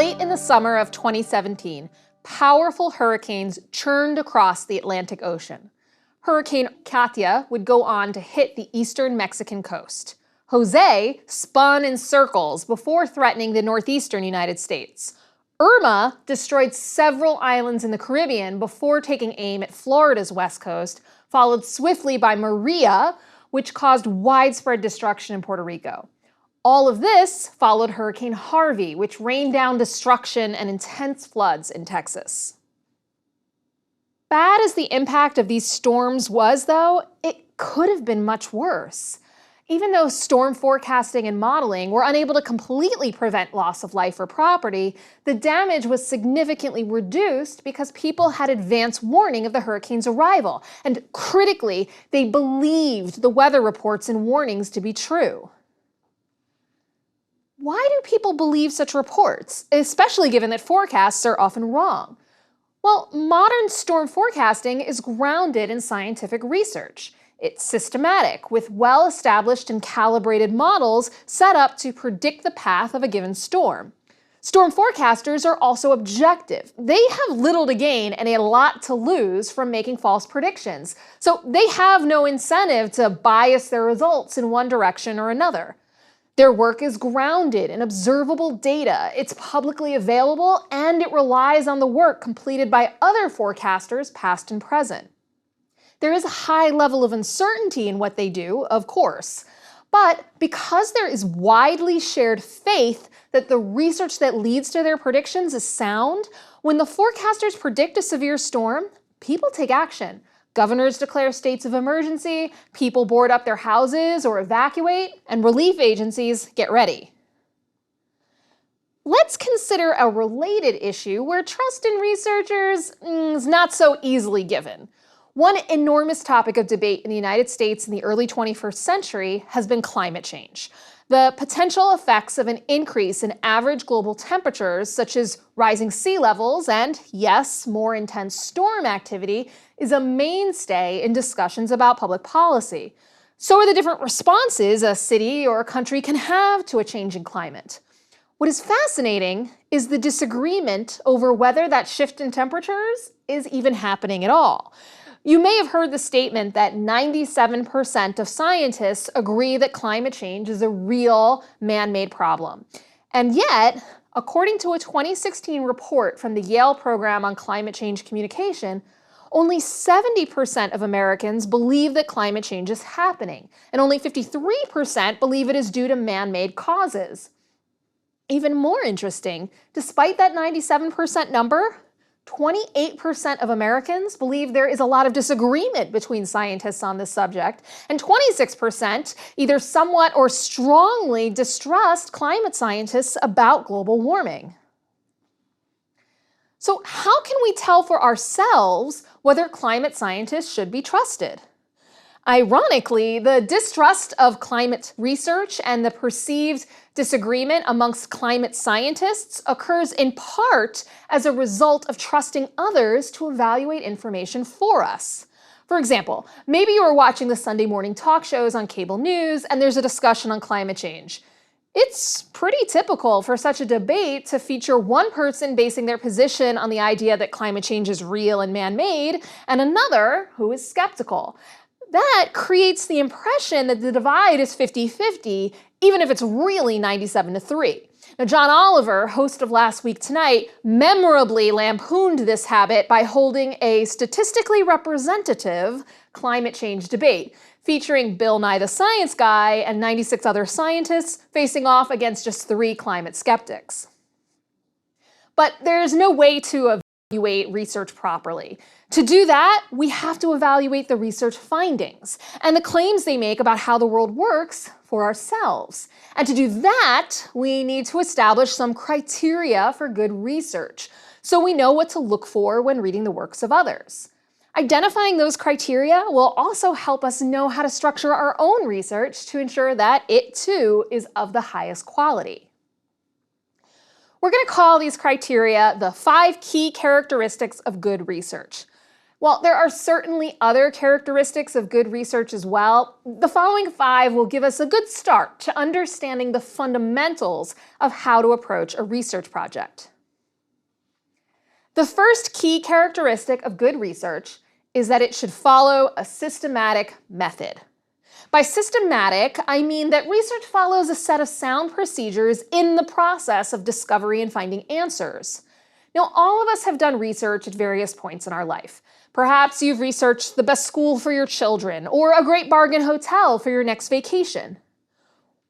Late in the summer of 2017, powerful hurricanes churned across the Atlantic Ocean. Hurricane Katia would go on to hit the eastern Mexican coast. Jose spun in circles before threatening the northeastern United States. Irma destroyed several islands in the Caribbean before taking aim at Florida's west coast, followed swiftly by Maria, which caused widespread destruction in Puerto Rico. All of this followed Hurricane Harvey, which rained down destruction and intense floods in Texas. Bad as the impact of these storms was, though, it could have been much worse. Even though storm forecasting and modeling were unable to completely prevent loss of life or property, the damage was significantly reduced because people had advance warning of the hurricane's arrival, and critically, they believed the weather reports and warnings to be true. Why do people believe such reports, especially given that forecasts are often wrong? Well, modern storm forecasting is grounded in scientific research. It's systematic, with well-established and calibrated models set up to predict the path of a given storm. Storm forecasters are also objective. They have little to gain and a lot to lose from making false predictions, so they have no incentive to bias their results in one direction or another. Their work is grounded in observable data, it's publicly available, and it relies on the work completed by other forecasters, past and present. There is a high level of uncertainty in what they do, of course, but because there is widely shared faith that the research that leads to their predictions is sound, when the forecasters predict a severe storm, people take action. Governors declare states of emergency, people board up their houses or evacuate, and relief agencies get ready. Let's consider a related issue where trust in researchers is not so easily given. One enormous topic of debate in the United States in the early 21st century has been climate change. The potential effects of an increase in average global temperatures, such as rising sea levels and, yes, more intense storm activity, is a mainstay in discussions about public policy. So are the different responses a city or a country can have to a changing climate. What is fascinating is the disagreement over whether that shift in temperatures is even happening at all. You may have heard the statement that 97% of scientists agree that climate change is a real man-made problem. And yet, according to a 2016 report from the Yale Program on Climate Change Communication, only 70% of Americans believe that climate change is happening, and only 53% believe it is due to man-made causes. Even more interesting, despite that 97% number, 28% of Americans believe there is a lot of disagreement between scientists on this subject, and 26% either somewhat or strongly distrust climate scientists about global warming. So how can we tell for ourselves whether climate scientists should be trusted? Ironically, the distrust of climate research and the perceived disagreement amongst climate scientists occurs in part as a result of trusting others to evaluate information for us. For example, maybe you are watching the Sunday morning talk shows on cable news and there's a discussion on climate change. It's pretty typical for such a debate to feature one person basing their position on the idea that climate change is real and man-made, and another who is skeptical. That creates the impression that the divide is 50-50, even if it's really 97-3. Now, John Oliver, host of Last Week Tonight, memorably lampooned this habit by holding a statistically representative climate change debate, featuring Bill Nye the Science Guy and 96 other scientists facing off against just 3 climate skeptics. But there's no way to evaluate research properly. To do that, we have to evaluate the research findings and the claims they make about how the world works for ourselves. And to do that, we need to establish some criteria for good research, so we know what to look for when reading the works of others. Identifying those criteria will also help us know how to structure our own research to ensure that it, too, is of the highest quality. We're going to call these criteria the 5 key characteristics of good research. While there are certainly other characteristics of good research as well, the following 5 will give us a good start to understanding the fundamentals of how to approach a research project. The first key characteristic of good research is that it should follow a systematic method. By systematic, I mean that research follows a set of sound procedures in the process of discovery and finding answers. Now, all of us have done research at various points in our life. Perhaps you've researched the best school for your children or a great bargain hotel for your next vacation.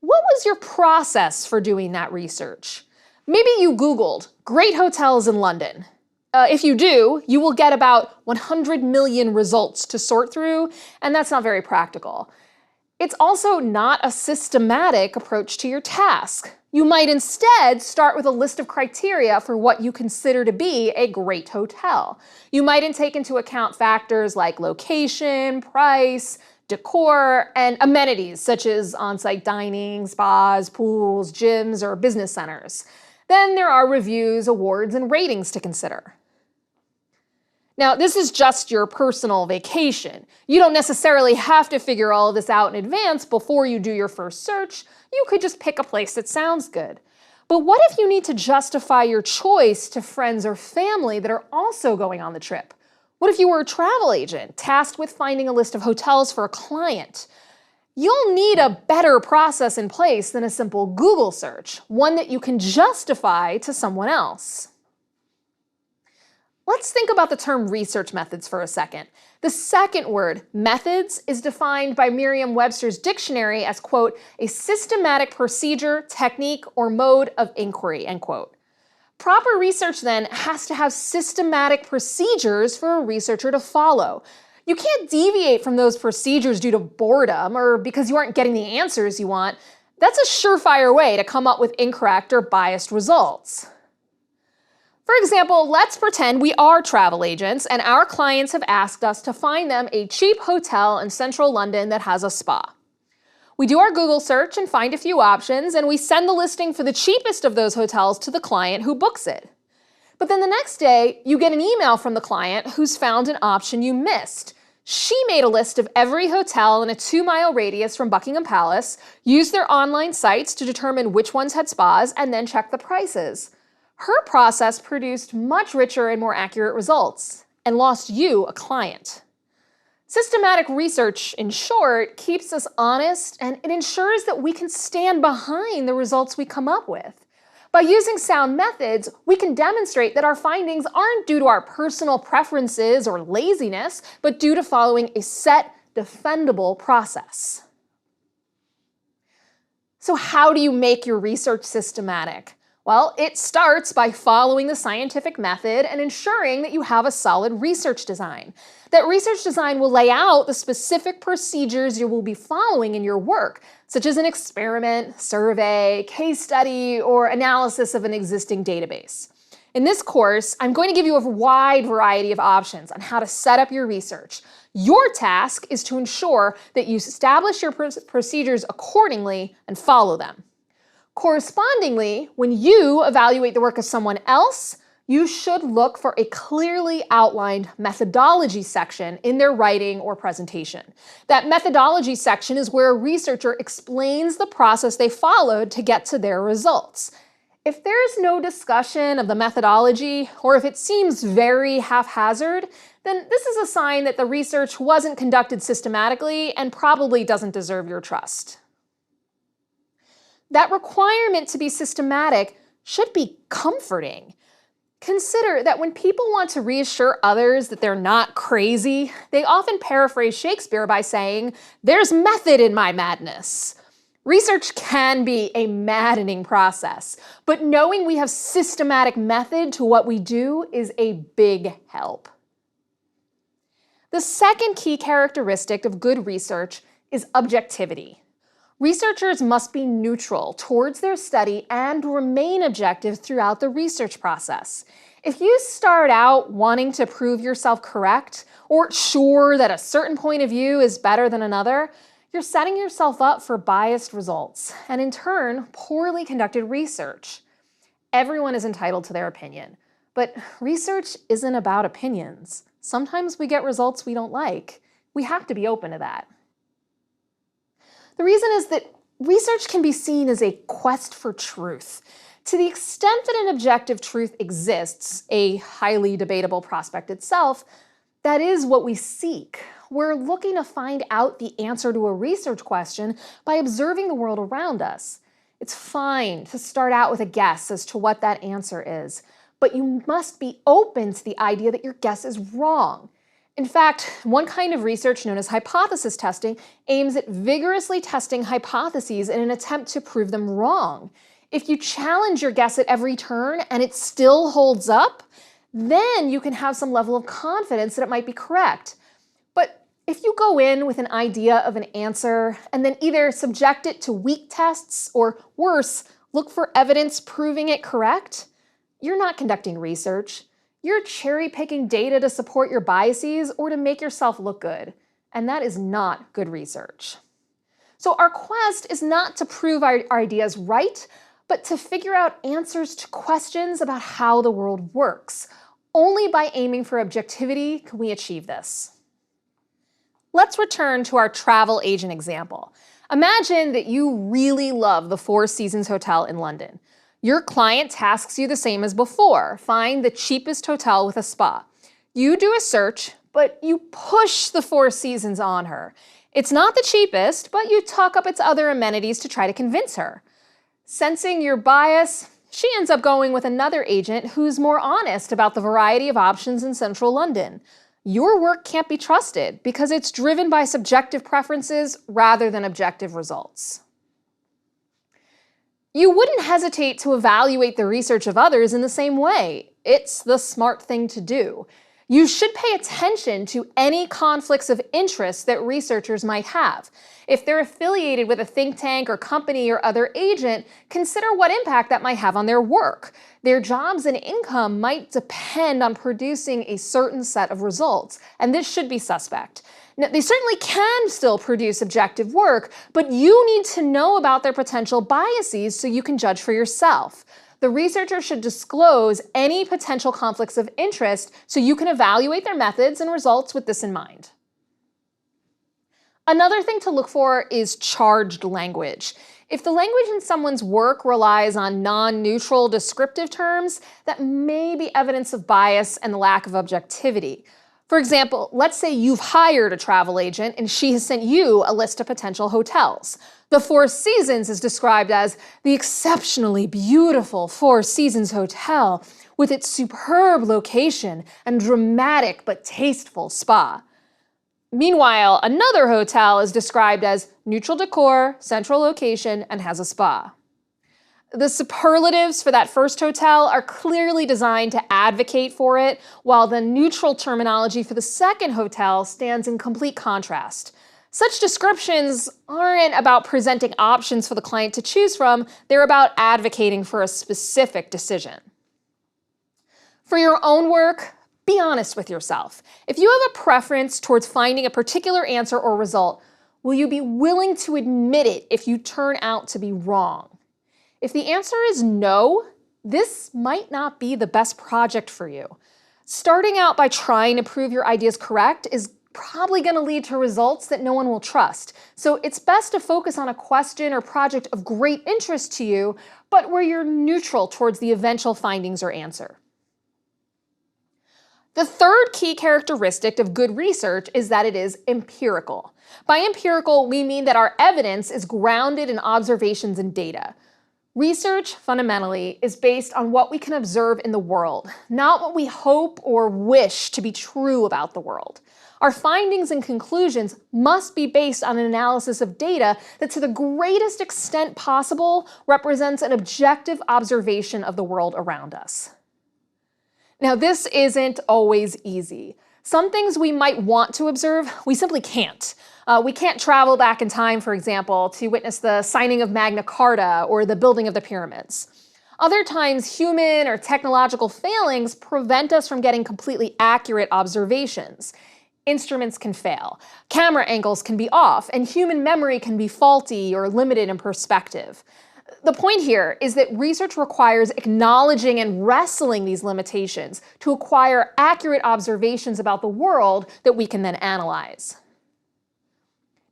What was your process for doing that research? Maybe you Googled great hotels in London. If you do, you will get about 100 million results to sort through, and that's not very practical. It's also not a systematic approach to your task. You might instead start with a list of criteria for what you consider to be a great hotel. You might take into account factors like location, price, decor, and amenities such as on-site dining, spas, pools, gyms, or business centers. Then there are reviews, awards, and ratings to consider. Now, this is just your personal vacation. You don't necessarily have to figure all of this out in advance before you do your first search. You could just pick a place that sounds good. But what if you need to justify your choice to friends or family that are also going on the trip? What if you were a travel agent tasked with finding a list of hotels for a client? You'll need a better process in place than a simple Google search, one that you can justify to someone else. Let's think about the term research methods for a second. The second word, methods, is defined by Merriam-Webster's dictionary as, quote, a systematic procedure, technique, or mode of inquiry, end quote. Proper research then has to have systematic procedures for a researcher to follow. You can't deviate from those procedures due to boredom or because you aren't getting the answers you want. That's a surefire way to come up with incorrect or biased results. For example, let's pretend we are travel agents and our clients have asked us to find them a cheap hotel in central London that has a spa. We do our Google search and find a few options, and we send the listing for the cheapest of those hotels to the client who books it. But then the next day, you get an email from the client who's found an option you missed. She made a list of every hotel in a 2-mile radius from Buckingham Palace, used their online sites to determine which ones had spas, and then checked the prices. Her process produced much richer and more accurate results, and lost you a client. Systematic research, in short, keeps us honest, and it ensures that we can stand behind the results we come up with. By using sound methods, we can demonstrate that our findings aren't due to our personal preferences or laziness, but due to following a set, defendable process. So how do you make your research systematic? Well, it starts by following the scientific method and ensuring that you have a solid research design. That research design will lay out the specific procedures you will be following in your work, such as an experiment, survey, case study, or analysis of an existing database. In this course, I'm going to give you a wide variety of options on how to set up your research. Your task is to ensure that you establish your procedures accordingly and follow them. Correspondingly, when you evaluate the work of someone else, you should look for a clearly outlined methodology section in their writing or presentation. That methodology section is where a researcher explains the process they followed to get to their results. If there's no discussion of the methodology, or if it seems very haphazard, then this is a sign that the research wasn't conducted systematically and probably doesn't deserve your trust. That requirement to be systematic should be comforting. Consider that when people want to reassure others that they're not crazy, they often paraphrase Shakespeare by saying, "There's method in my madness." Research can be a maddening process, but knowing we have systematic method to what we do is a big help. The second key characteristic of good research is objectivity. Researchers must be neutral towards their study and remain objective throughout the research process. If you start out wanting to prove yourself correct or sure that a certain point of view is better than another, you're setting yourself up for biased results and, in turn, poorly conducted research. Everyone is entitled to their opinion, but research isn't about opinions. Sometimes we get results we don't like. We have to be open to that. The reason is that research can be seen as a quest for truth. To the extent that an objective truth exists, a highly debatable prospect itself, that is what we seek. We're looking to find out the answer to a research question by observing the world around us. It's fine to start out with a guess as to what that answer is, but you must be open to the idea that your guess is wrong. In fact, one kind of research known as hypothesis testing aims at vigorously testing hypotheses in an attempt to prove them wrong. If you challenge your guess at every turn and it still holds up, then you can have some level of confidence that it might be correct. But if you go in with an idea of an answer and then either subject it to weak tests or, worse, look for evidence proving it correct, you're not conducting research. You're cherry-picking data to support your biases or to make yourself look good. And that is not good research. So our quest is not to prove our ideas right, but to figure out answers to questions about how the world works. Only by aiming for objectivity can we achieve this. Let's return to our travel agent example. Imagine that you really love the Four Seasons Hotel in London. Your client tasks you the same as before. Find the cheapest hotel with a spa. You do a search, but you push the Four Seasons on her. It's not the cheapest, but you talk up its other amenities to try to convince her. Sensing your bias, she ends up going with another agent who's more honest about the variety of options in central London. Your work can't be trusted because it's driven by subjective preferences rather than objective results. You wouldn't hesitate to evaluate the research of others in the same way. It's the smart thing to do. You should pay attention to any conflicts of interest that researchers might have. If they're affiliated with a think tank or company or other agent, consider what impact that might have on their work. Their jobs and income might depend on producing a certain set of results, and this should be suspect. Now, they certainly can still produce objective work, but you need to know about their potential biases so you can judge for yourself. The researcher should disclose any potential conflicts of interest so you can evaluate their methods and results with this in mind. Another thing to look for is charged language. If the language in someone's work relies on non-neutral descriptive terms, that may be evidence of bias and lack of objectivity. For example, let's say you've hired a travel agent and she has sent you a list of potential hotels. The Four Seasons is described as the exceptionally beautiful Four Seasons Hotel with its superb location and dramatic but tasteful spa. Meanwhile, another hotel is described as neutral decor, central location, and has a spa. The superlatives for that first hotel are clearly designed to advocate for it, while the neutral terminology for the second hotel stands in complete contrast. Such descriptions aren't about presenting options for the client to choose from, they're about advocating for a specific decision. For your own work, be honest with yourself. If you have a preference towards finding a particular answer or result, will you be willing to admit it if you turn out to be wrong? If the answer is no, this might not be the best project for you. Starting out by trying to prove your ideas correct is probably going to lead to results that no one will trust. So it's best to focus on a question or project of great interest to you, but where you're neutral towards the eventual findings or answer. The third key characteristic of good research is that it is empirical. By empirical, we mean that our evidence is grounded in observations and data. Research, fundamentally, is based on what we can observe in the world, not what we hope or wish to be true about the world. Our findings and conclusions must be based on an analysis of data that, to the greatest extent possible, represents an objective observation of the world around us. Now, this isn't always easy. Some things we might want to observe, we simply can't. We can't travel back in time, for example, to witness the signing of Magna Carta or the building of the pyramids. Other times, human or technological failings prevent us from getting completely accurate observations. Instruments can fail, camera angles can be off, and human memory can be faulty or limited in perspective. The point here is that research requires acknowledging and wrestling these limitations to acquire accurate observations about the world that we can then analyze.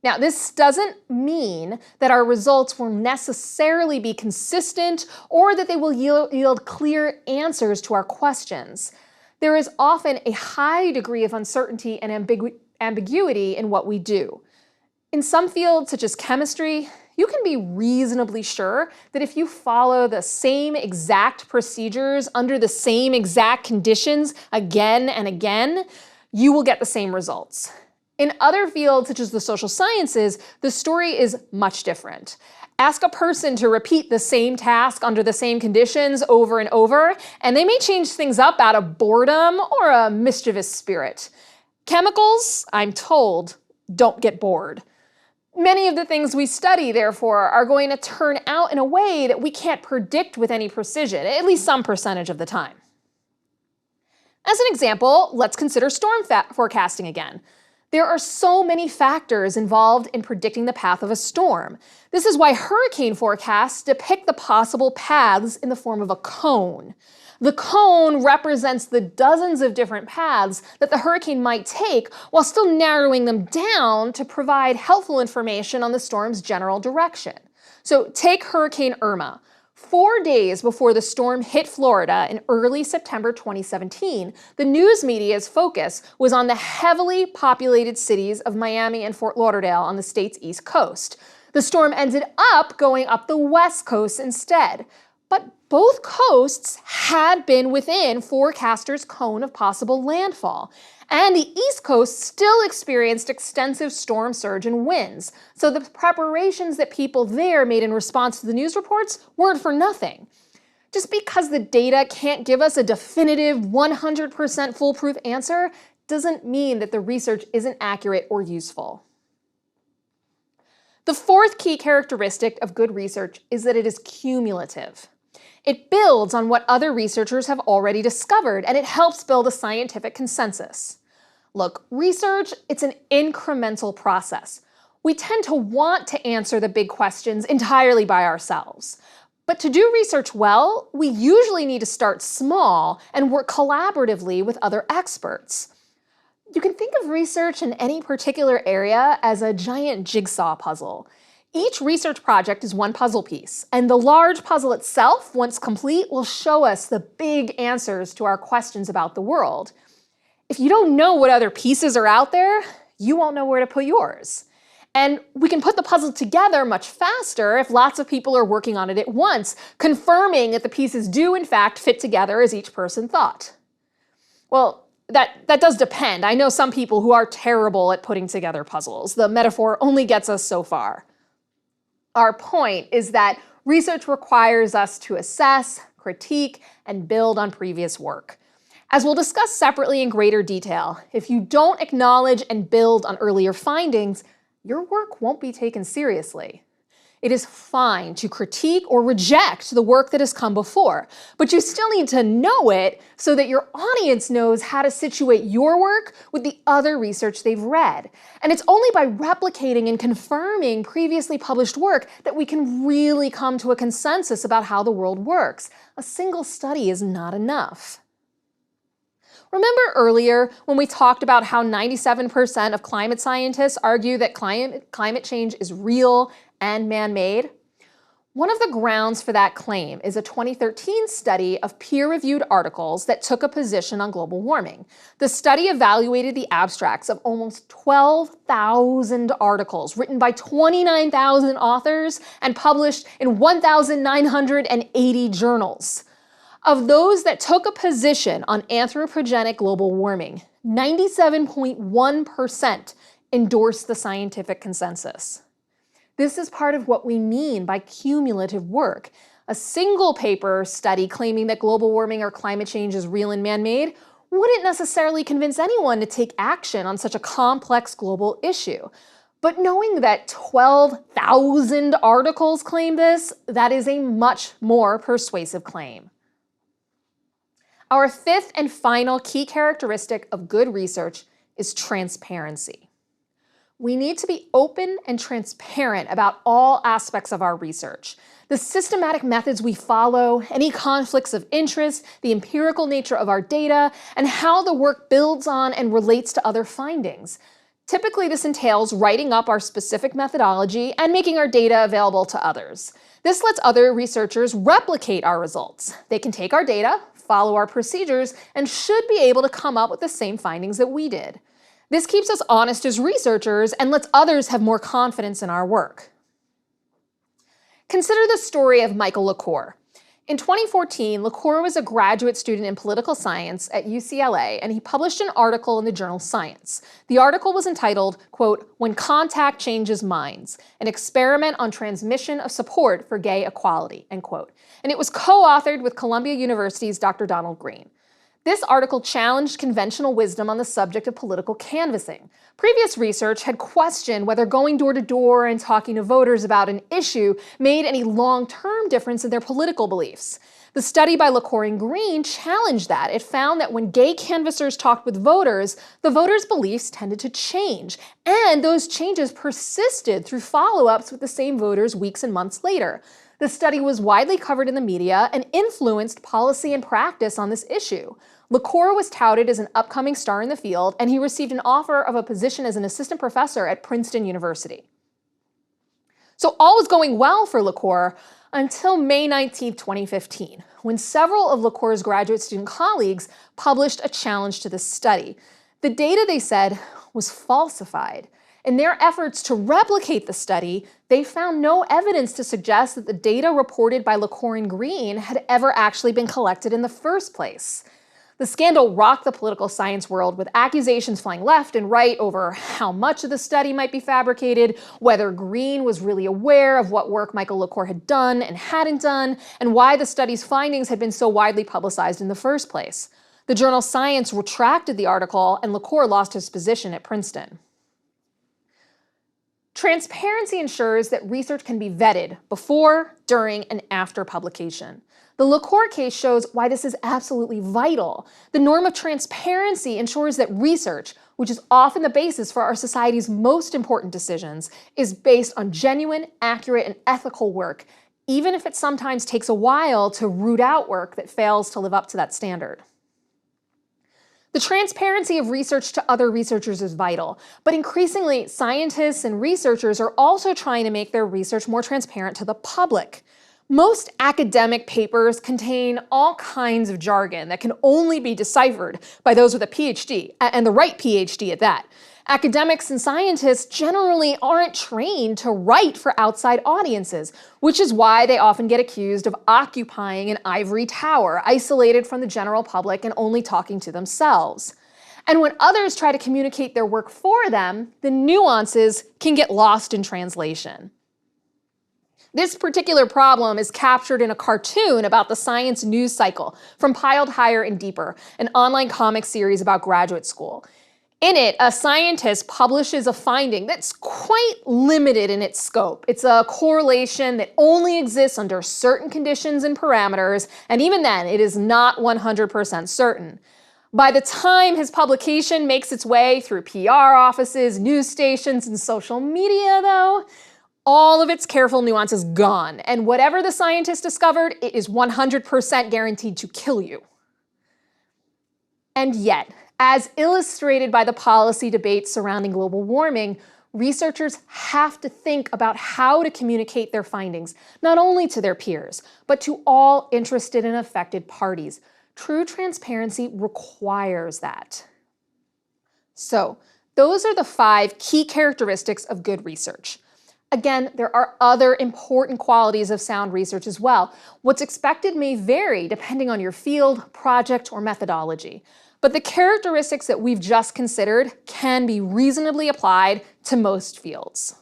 Now, this doesn't mean that our results will necessarily be consistent or that they will yield clear answers to our questions. There is often a high degree of uncertainty and ambiguity in what we do. In some fields, such as chemistry, you can be reasonably sure that if you follow the same exact procedures under the same exact conditions again and again, you will get the same results. In other fields, such as the social sciences, the story is much different. Ask a person to repeat the same task under the same conditions over and over, and they may change things up out of boredom or a mischievous spirit. Chemicals, I'm told, don't get bored. Many of the things we study, therefore, are going to turn out in a way that we can't predict with any precision, at least some percentage of the time. As an example, let's consider storm forecasting again. There are so many factors involved in predicting the path of a storm. This is why hurricane forecasts depict the possible paths in the form of a cone. The cone represents the dozens of different paths that the hurricane might take while still narrowing them down to provide helpful information on the storm's general direction. So take Hurricane Irma. 4 days before the storm hit Florida in early September 2017, the news media's focus was on the heavily populated cities of Miami and Fort Lauderdale on the state's East Coast. The storm ended up going up the West Coast instead. But both coasts had been within forecasters' cone of possible landfall. And the East Coast still experienced extensive storm surge and winds, so the preparations that people there made in response to the news reports weren't for nothing. Just because the data can't give us a definitive 100% foolproof answer doesn't mean that the research isn't accurate or useful. The fourth key characteristic of good research is that it is cumulative. It builds on what other researchers have already discovered, and it helps build a scientific consensus. Look, research, it's an incremental process. We tend to want to answer the big questions entirely by ourselves. But to do research well, we usually need to start small and work collaboratively with other experts. You can think of research in any particular area as a giant jigsaw puzzle. Each research project is one puzzle piece, and the large puzzle itself, once complete, will show us the big answers to our questions about the world. If you don't know what other pieces are out there, you won't know where to put yours. And we can put the puzzle together much faster if lots of people are working on it at once, confirming that the pieces do in fact fit together as each person thought. Well, that does depend. I know some people who are terrible at putting together puzzles. The metaphor only gets us so far. Our point is that research requires us to assess, critique, and build on previous work. As we'll discuss separately in greater detail, if you don't acknowledge and build on earlier findings, your work won't be taken seriously. It is fine to critique or reject the work that has come before, but you still need to know it so that your audience knows how to situate your work with the other research they've read. And it's only by replicating and confirming previously published work that we can really come to a consensus about how the world works. A single study is not enough. Remember earlier when we talked about how 97% of climate scientists argue that climate change is real and man-made? One of the grounds for that claim is a 2013 study of peer-reviewed articles that took a position on global warming. The study evaluated the abstracts of almost 12,000 articles written by 29,000 authors and published in 1,980 journals. Of those that took a position on anthropogenic global warming, 97.1% endorsed the scientific consensus. This is part of what we mean by cumulative work. A single paper study claiming that global warming or climate change is real and man-made wouldn't necessarily convince anyone to take action on such a complex global issue. But knowing that 12,000 articles claim this, that is a much more persuasive claim. Our fifth and final key characteristic of good research is transparency. We need to be open and transparent about all aspects of our research. The systematic methods we follow, any conflicts of interest, the empirical nature of our data, and how the work builds on and relates to other findings. Typically, this entails writing up our specific methodology and making our data available to others. This lets other researchers replicate our results. They can take our data, follow our procedures, and should be able to come up with the same findings that we did. This keeps us honest as researchers and lets others have more confidence in our work. Consider the story of Michael LaCour. In 2014, LaCour was a graduate student in political science at UCLA, and he published an article in the journal Science. The article was entitled, quote, "When Contact Changes Minds, an experiment on transmission of support for gay equality," end quote. And it was co-authored with Columbia University's Dr. Donald Green. This article challenged conventional wisdom on the subject of political canvassing. Previous research had questioned whether going door to door and talking to voters about an issue made any long-term difference in their political beliefs. The study by LaCour and Green challenged that. It found that when gay canvassers talked with voters, the voters' beliefs tended to change, and those changes persisted through follow-ups with the same voters weeks and months later. The study was widely covered in the media and influenced policy and practice on this issue. LaCour was touted as an upcoming star in the field, and he received an offer of a position as an assistant professor at Princeton University. So all was going well for LaCour until May 19, 2015, when several of LaCour's graduate student colleagues published a challenge to this study. The data, they said, was falsified. In their efforts to replicate the study, they found no evidence to suggest that the data reported by LaCour and Green had ever actually been collected in the first place. The scandal rocked the political science world, with accusations flying left and right over how much of the study might be fabricated, whether Green was really aware of what work Michael LaCour had done and hadn't done, and why the study's findings had been so widely publicized in the first place. The journal Science retracted the article, and LaCour lost his position at Princeton. Transparency ensures that research can be vetted before, during, and after publication. The LaCour case shows why this is absolutely vital. The norm of transparency ensures that research, which is often the basis for our society's most important decisions, is based on genuine, accurate, and ethical work, even if it sometimes takes a while to root out work that fails to live up to that standard. The transparency of research to other researchers is vital, but increasingly, scientists and researchers are also trying to make their research more transparent to the public. Most academic papers contain all kinds of jargon that can only be deciphered by those with a PhD, and the right PhD at that. Academics and scientists generally aren't trained to write for outside audiences, which is why they often get accused of occupying an ivory tower, isolated from the general public and only talking to themselves. And when others try to communicate their work for them, the nuances can get lost in translation. This particular problem is captured in a cartoon about the science news cycle from Piled Higher and Deeper, an online comic series about graduate school. In it, a scientist publishes a finding that's quite limited in its scope. It's a correlation that only exists under certain conditions and parameters, and even then, it is not 100% certain. By the time his publication makes its way through PR offices, news stations, and social media, though, all of its careful nuance is gone, and whatever the scientist discovered, it is 100% guaranteed to kill you. And yet, as illustrated by the policy debates surrounding global warming, researchers have to think about how to communicate their findings, not only to their peers, but to all interested and affected parties. True transparency requires that. So, those are the 5 key characteristics of good research. Again, there are other important qualities of sound research as well. What's expected may vary depending on your field, project, or methodology. But the characteristics that we've just considered can be reasonably applied to most fields.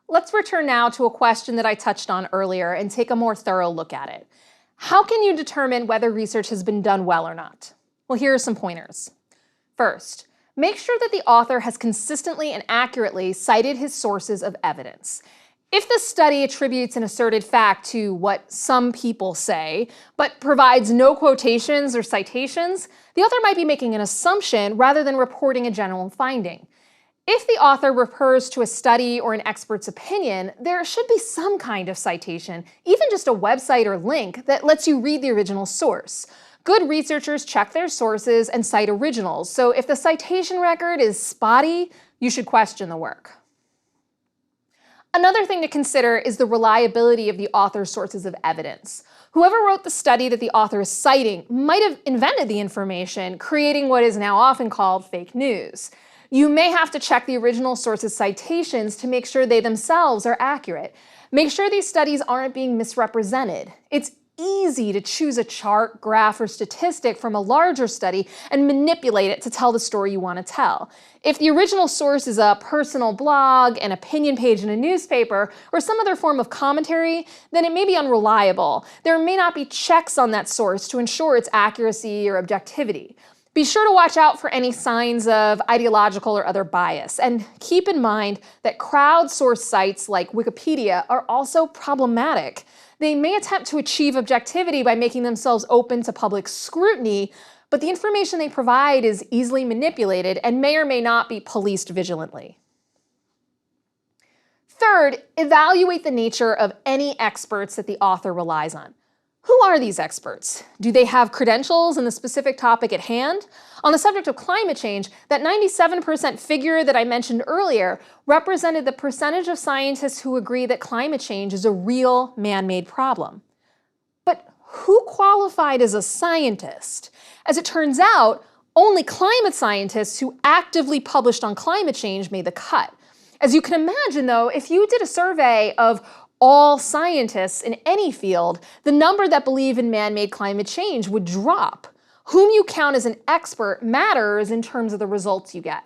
Let's return now to a question that I touched on earlier and take a more thorough look at it. How can you determine whether research has been done well or not? Well, here are some pointers. First, make sure that the author has consistently and accurately cited his sources of evidence. If the study attributes an asserted fact to what some people say, but provides no quotations or citations, the author might be making an assumption rather than reporting a general finding. If the author refers to a study or an expert's opinion, there should be some kind of citation, even just a website or link that lets you read the original source. Good researchers check their sources and cite originals, so if the citation record is spotty, you should question the work. Another thing to consider is the reliability of the author's sources of evidence. Whoever wrote the study that the author is citing might have invented the information, creating what is now often called fake news. You may have to check the original source's citations to make sure they themselves are accurate. Make sure these studies aren't being misrepresented. It's easy to choose a chart, graph, or statistic from a larger study and manipulate it to tell the story you want to tell. If the original source is a personal blog, an opinion page in a newspaper, or some other form of commentary, then it may be unreliable. There may not be checks on that source to ensure its accuracy or objectivity. Be sure to watch out for any signs of ideological or other bias, and keep in mind that crowdsourced sites like Wikipedia are also problematic. They may attempt to achieve objectivity by making themselves open to public scrutiny, but the information they provide is easily manipulated and may or may not be policed vigilantly. Third, evaluate the nature of any experts that the author relies on. Who are these experts? Do they have credentials in the specific topic at hand? On the subject of climate change, that 97% figure that I mentioned earlier represented the percentage of scientists who agree that climate change is a real man-made problem. But who qualified as a scientist? As it turns out, only climate scientists who actively published on climate change made the cut. As you can imagine, though, if you did a survey of all scientists in any field, the number that believe in man-made climate change would drop. Whom you count as an expert matters in terms of the results you get.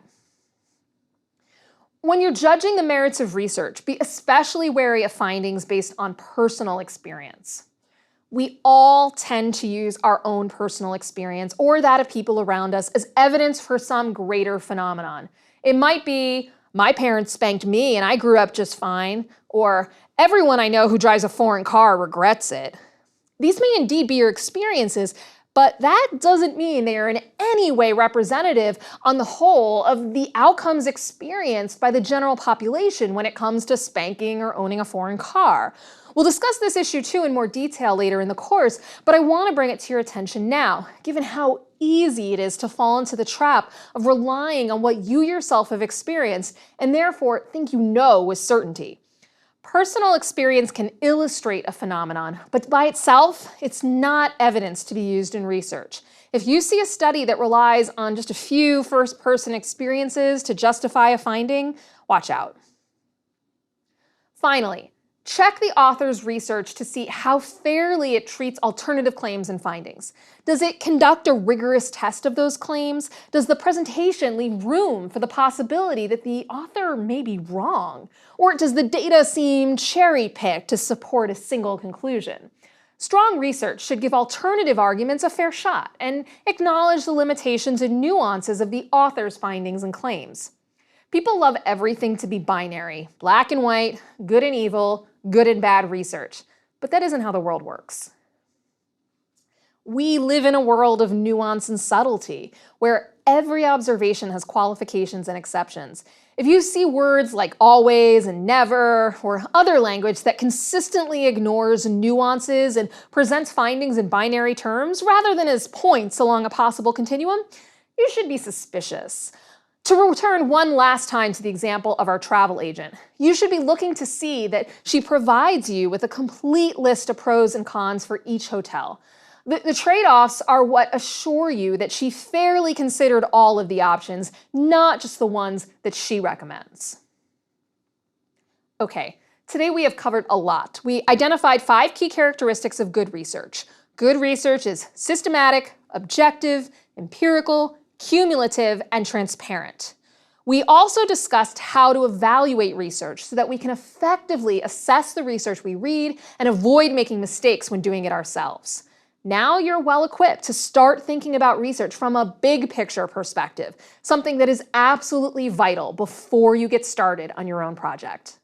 When you're judging the merits of research, be especially wary of findings based on personal experience. We all tend to use our own personal experience or that of people around us as evidence for some greater phenomenon. It might be, my parents spanked me and I grew up just fine, or everyone I know who drives a foreign car regrets it. These may indeed be your experiences, but that doesn't mean they are in any way representative on the whole of the outcomes experienced by the general population when it comes to spanking or owning a foreign car. We'll discuss this issue too in more detail later in the course, but I want to bring it to your attention now, given how easy it is to fall into the trap of relying on what you yourself have experienced and therefore think you know with certainty. Personal experience can illustrate a phenomenon, but by itself, it's not evidence to be used in research. If you see a study that relies on just a few first-person experiences to justify a finding, watch out. Finally, check the author's research to see how fairly it treats alternative claims and findings. Does it conduct a rigorous test of those claims? Does the presentation leave room for the possibility that the author may be wrong? Or does the data seem cherry-picked to support a single conclusion? Strong research should give alternative arguments a fair shot and acknowledge the limitations and nuances of the author's findings and claims. People love everything to be binary, black and white, good and evil, good and bad research. But that isn't how the world works. We live in a world of nuance and subtlety, where every observation has qualifications and exceptions. If you see words like always and never, or other language that consistently ignores nuances and presents findings in binary terms rather than as points along a possible continuum, you should be suspicious. To return one last time to the example of our travel agent, you should be looking to see that she provides you with a complete list of pros and cons for each hotel. The trade-offs are what assure you that she fairly considered all of the options, not just the ones that she recommends. Okay, today we have covered a lot. We identified 5 key characteristics of good research. Good research is systematic, objective, empirical, cumulative, and transparent. We also discussed how to evaluate research so that we can effectively assess the research we read and avoid making mistakes when doing it ourselves. Now you're well equipped to start thinking about research from a big picture perspective, something that is absolutely vital before you get started on your own project.